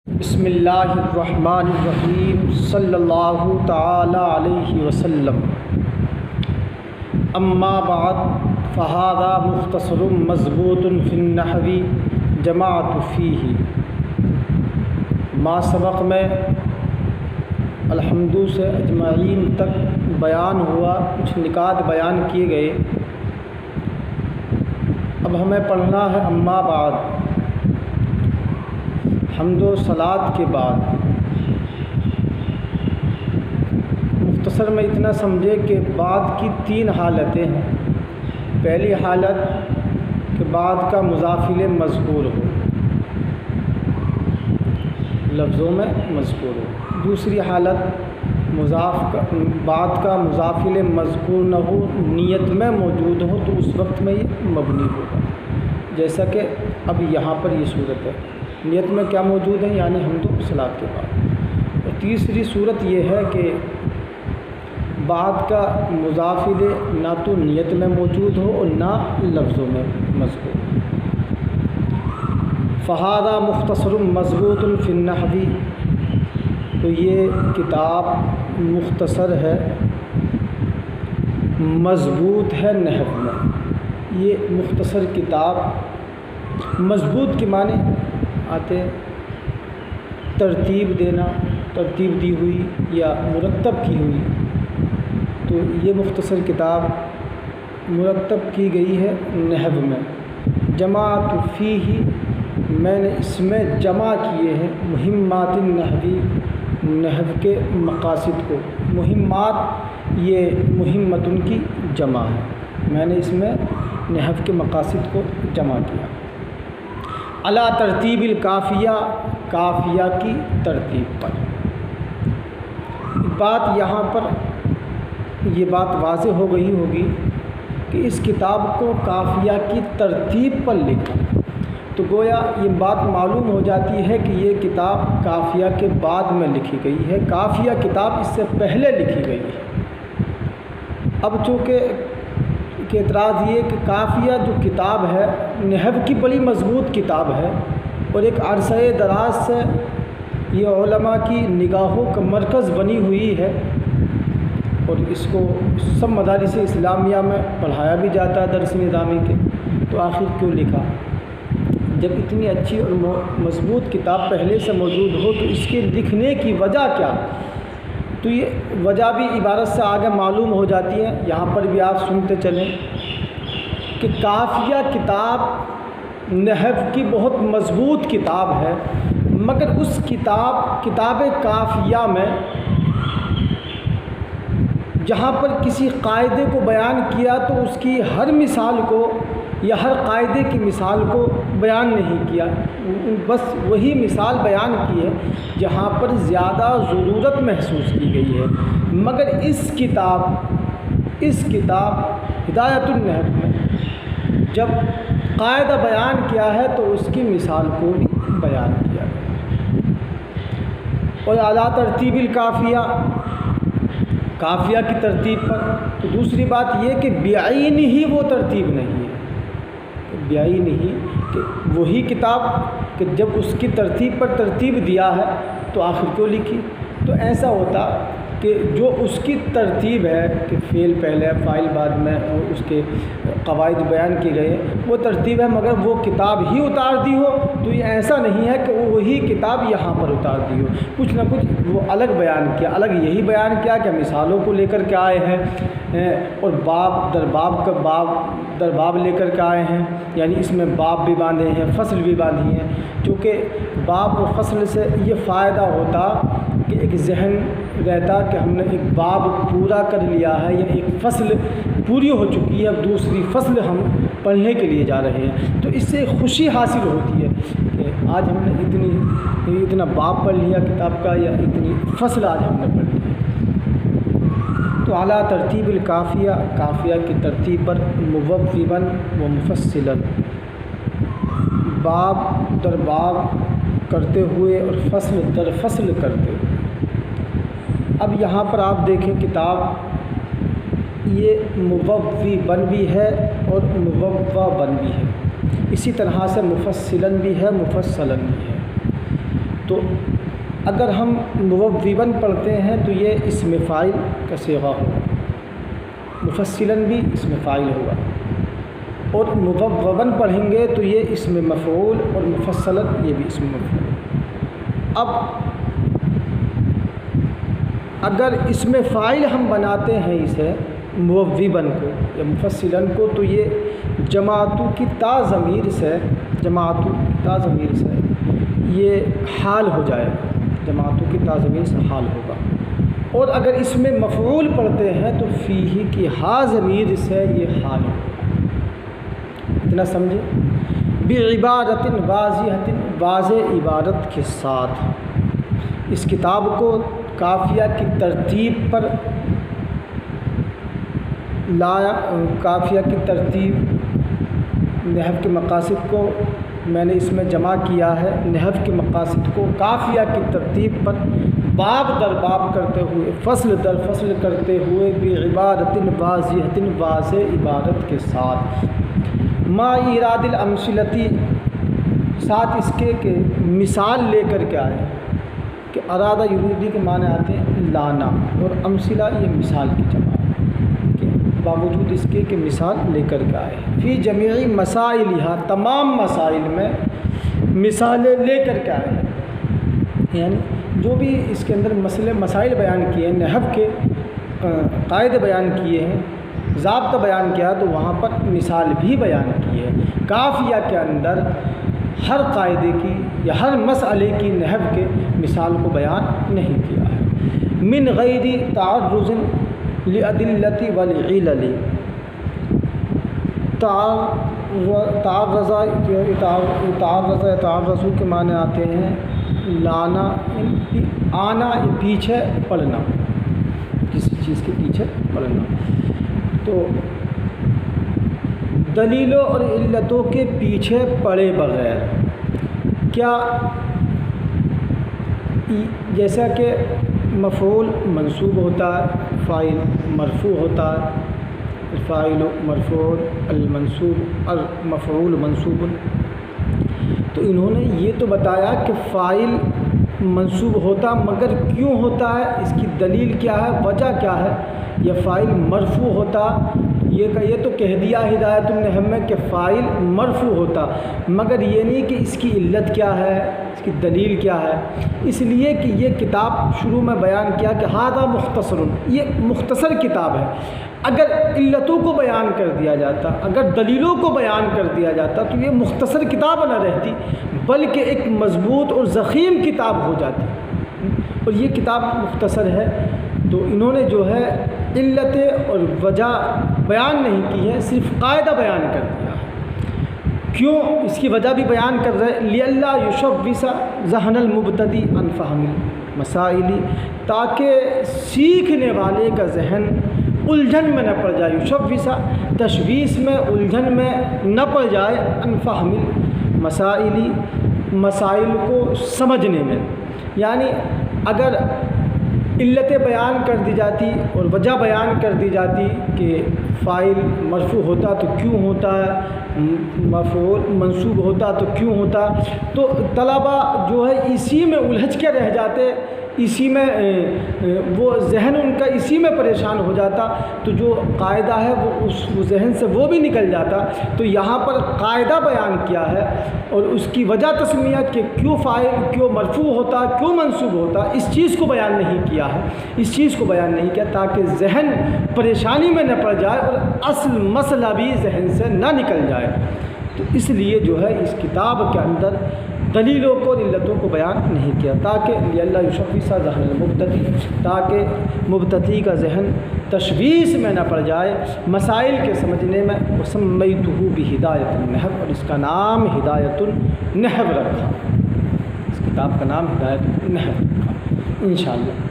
بسم اللہ الرحمن الرحیم صلی اللہ تعالی علیہ وسلم۔ اما بعد فہذا مختصر مضبوط فی النحو جمعت فیہ۔ ما سبق میں الحمد سے اجمعین تک بیان ہوا، کچھ نکات بیان کیے گئے۔ اب ہمیں پڑھنا ہے اما بعد، حمد و صلات کے بعد۔ مختصر میں اتنا سمجھے کہ بعد کی تین حالتیں ہیں۔ پہلی حالت کہ بعد کا مضافل مذکور ہو، لفظوں میں مذکور ہو۔ دوسری حالت بعد کا مضافل مذکور نہ ہو، نیت میں موجود ہو، تو اس وقت میں یہ مبنی ہوگا، جیسا کہ اب یہاں پر یہ صورت ہے۔ نیت میں کیا موجود ہے؟ یعنی حمد و صلات کے بعد۔ اور تیسری صورت یہ ہے کہ بعد کا مضافل نہ تو نیت میں موجود ہو اور نہ لفظوں میں مذکور ہو۔ فہذا مختصر مضبوط فی النحو، تو یہ کتاب مختصر ہے، مضبوط ہے نحو میں۔ یہ مختصر کتاب، مضبوط کے معنی آتے ترتیب دینا، ترتیب دی ہوئی یا مرتب کی ہوئی، تو یہ مختصر کتاب مرتب کی گئی ہے نحو میں۔ جمعت فیہ، میں نے اس میں جمع کیے ہیں مہمات النحو، نحو کے مقاصد کو۔ مہمات یہ مہمتن کی جمع ہے، میں نے اس میں نحو کے مقاصد کو جمع کیا۔ علی ترتیب الکافیہ، کافیہ کی ترتیب پر۔ بات یہاں پر یہ بات واضح ہو گئی ہوگی کہ اس کتاب کو کافیہ کی ترتیب پر لکھا، تو گویا یہ بات معلوم ہو جاتی ہے کہ یہ کتاب کافیہ کے بعد میں لکھی گئی ہے، کافیہ کتاب اس سے پہلے لکھی گئی ہے۔ اب چونکہ کہ اعتراض یہ کہ کافیہ جو کتاب ہے نحو کی بڑی مضبوط کتاب ہے، اور ایک عرصہ دراز سے یہ علماء کی نگاہوں کا مرکز بنی ہوئی ہے، اور اس کو سب مدارس اسلامیہ میں پڑھایا بھی جاتا ہے درس نظامی کے، تو آخر کیوں لکھا؟ جب اتنی اچھی اور مضبوط کتاب پہلے سے موجود ہو تو اس کے لکھنے کی وجہ کیا؟ تو یہ وجہ بھی عبارت سے آگے معلوم ہو جاتی ہے، یہاں پر بھی آپ سنتے چلیں کہ کافیہ کتاب نحو کی بہت مضبوط کتاب ہے، مگر اس کتاب کافیہ میں جہاں پر کسی قاعدے کو بیان کیا تو اس کی ہر مثال کو یا ہر قاعدے کی مثال کو بیان نہیں کیا، بس وہی مثال بیان کی ہے جہاں پر زیادہ ضرورت محسوس کی گئی ہے۔ مگر اس کتاب ہدایت النحو میں جب قاعدہ بیان کیا ہے تو اس کی مثال کو بھی بیان کیا گیا۔ اور اعلیٰ ترتیب الکافیہ، کافیہ کی ترتیب پر۔ تو دوسری بات یہ کہ بعین ہی وہ ترتیب نہیں ہے، بعین ہی کہ وہی کتاب کہ جب اس کی ترتیب پر ترتیب دیا ہے تو آخر کیوں لکھی؟ تو ایسا ہوتا کہ جو اس کی ترتیب ہے کہ فعل پہلے فاعل بعد میں اور اس کے قواعد بیان کیے گئے، وہ ترتیب ہے، مگر وہ کتاب ہی اتار دی ہو تو یہ ایسا نہیں ہے کہ وہی کتاب یہاں پر اتار دی ہو، کچھ نہ کچھ وہ الگ بیان کیا، الگ یہی بیان کیا کہ مثالوں کو لے کر کے آئے ہیں، اور باب در باب لے کر کے آئے ہیں، یعنی اس میں باب بھی باندھے ہیں، فصل بھی باندھی ہیں۔ چونکہ باب و فصل سے یہ فائدہ ہوتا کہ ایک ذہن رہتا کہ ہم نے ایک باب پورا کر لیا ہے یا ایک فصل پوری ہو چکی ہے، اب دوسری فصل ہم پڑھنے کے لیے جا رہے ہیں، تو اس سے خوشی حاصل ہوتی ہے کہ آج ہم نے اتنا باب پڑھ لیا کتاب کا، یا اتنی فصل آج ہم نے پڑھ لی۔ تو اعلیٰ ترتیب الکافیہ، کافیہ کی ترتیب پر، مبوباً و مفصلاً، باب در باب کرتے ہوئے اور فصل در فصل کرتے ہوئے۔ اب یہاں پر آپ دیکھیں کتاب یہ مبوباً بھی ہے اور مبوباً بھی ہے، اسی طرح سے مفصلاً بھی ہے، مفصلاً بھی ہے۔ تو اگر ہم موبّن پڑھتے ہیں تو یہ اسم فاعل کا صیغہ ہوگا، مفصلاً بھی اسم فاعل ہوگا، اور مبوّباً پڑھیں گے تو یہ اسم مفعول اور مفصلاً یہ بھی اسم مفعول۔ اب اگر اسم فاعل ہم بناتے ہیں اسے موبّن کو یا مفصلاً کو تو یہ جماعتو کی تا ضمیر سے یہ حال ہو جائے گا، جماعتوں کی تا ضمیر سے حال ہوگا۔ اور اگر اس میں مفعول پڑھتے ہیں تو فیہ کی ہا ضمیر سے یہ حال ہوگا۔ اتنا سمجھے؟ بعبارت واضحۃ، واضح عبارت کے ساتھ اس کتاب کو قافیہ کی ترتیب پر لایا، قافیہ کی ترتیب نحو کے مقاصد کو میں نے اس میں جمع کیا ہے، نحو کے مقاصد کو قافیہ کی ترتیب پر باب در باب کرتے ہوئے، فصل در فصل کرتے ہوئے بعبارت واضحۃ، واضح عبارت کے ساتھ، ما ایراد الامثلۃ، ساتھ اس کے کہ مثال لے کر کے آئے، کہ ارادہ یریدی کے معنی آتے ہیں لانا، اور امثلہ یہ مثال کی جمع ہے، کہ باوجود اس کے کہ مثال لے کر کے آئے، فی جمیع مسائلہا، تمام مسائل میں مثالیں لے کر کے آئے، یعنی جو بھی اس کے اندر مسائل بیان کیے ہیں، نحو کے قاعدے بیان کیے ہیں، ضابطہ بیان کیا تو وہاں پر مثال بھی بیان کی ہے۔ قافیہ کے اندر ہر قاعدے کی یا ہر مسئلے کی نحو کے مثال کو بیان نہیں کیا ہے۔ من غیر تعرض للادلۃ والعلل، تعرض کے معنی آتے ہیں لانا، آنا، پیچھے پڑنا، کسی چیز کے پیچھے پڑنا، تو دلیلوں اور علتوں کے پیچھے پڑے بغیر، کیا جیسا کہ مفعول منصوب ہوتا ہے، فاعل مرفوع ہوتا ہے، الفاعل مرفوع، المنصوب المفعول منصوب، تو انہوں نے یہ تو بتایا کہ فاعل منصوب ہوتا، مگر کیوں ہوتا ہے، اس کی دلیل کیا ہے، وجہ کیا ہے، یا فاعل مرفوع ہوتا، یہ تو کہہ دیا ہدایت النحو میں کہ فاعل مرفوع ہوتا، مگر یہ نہیں کہ اس کی علت کیا ہے، اس کی دلیل کیا ہے، اس لیے کہ یہ کتاب شروع میں بیان کیا کہ ھذا مختصر، یہ مختصر کتاب ہے، اگر علتوں کو بیان کر دیا جاتا، اگر دلیلوں کو بیان کر دیا جاتا تو یہ مختصر کتاب نہ رہتی، بلکہ ایک مضبوط اور ضخیم کتاب ہو جاتی، اور یہ کتاب مختصر ہے، تو انہوں نے جو ہے علتیں اور وجہ بیان نہیں کی ہے، صرف قاعدہ بیان کر دیا ہے۔ کیوں؟ اس کی وجہ بھی بیان کر رہے، لئلا یشوش ذہن المبتدی عن فہم المسائل، تاکہ سیکھنے والے کا ذہن الجھن میں نہ پڑ جائے، یشوش تشویش میں، الجھن میں نہ پڑ جائے، عن فہم المسائل، مسائل کو سمجھنے میں، یعنی اگر علتیں بیان کر دی جاتی اور وجہ بیان کر دی جاتی کہ فاعل مرفوع ہوتا تو کیوں ہوتا ہے، مفعول منصوب ہوتا تو کیوں ہوتا، تو طلبہ جو ہے اسی میں الجھ کے رہ جاتے، اسی میں وہ ذہن ان کا اسی میں پریشان ہو جاتا، تو جو قاعدہ ہے وہ اس ذہن سے وہ بھی نکل جاتا، تو یہاں پر قاعدہ بیان کیا ہے اور اس کی وجہ تسمیہ کہ کیوں فاعل کیوں مرفوع ہوتا، کیوں منصوب ہوتا، اس چیز کو بیان نہیں کیا ہے، اس چیز کو بیان نہیں کیا تاکہ ذہن پریشانی میں نہ پڑ جائے اور اصل مسئلہ بھی ذہن سے نہ نکل جائے، تو اس لیے جو ہے اس کتاب کے اندر دلیلوں کو، علتوں کو بیان نہیں کیا، تاکہ اللہ یشوش ذہن المبتدی، تاکہ مبتدی کا ذہن تشویش میں نہ پڑ جائے مسائل کے سمجھنے میں، وسمیتہ بہدایۃ النحو، اور اس کا نام ہدایۃ النحو رکھا، اس کتاب کا نام ہدایۃ النحو رکھا، انشاءاللہ۔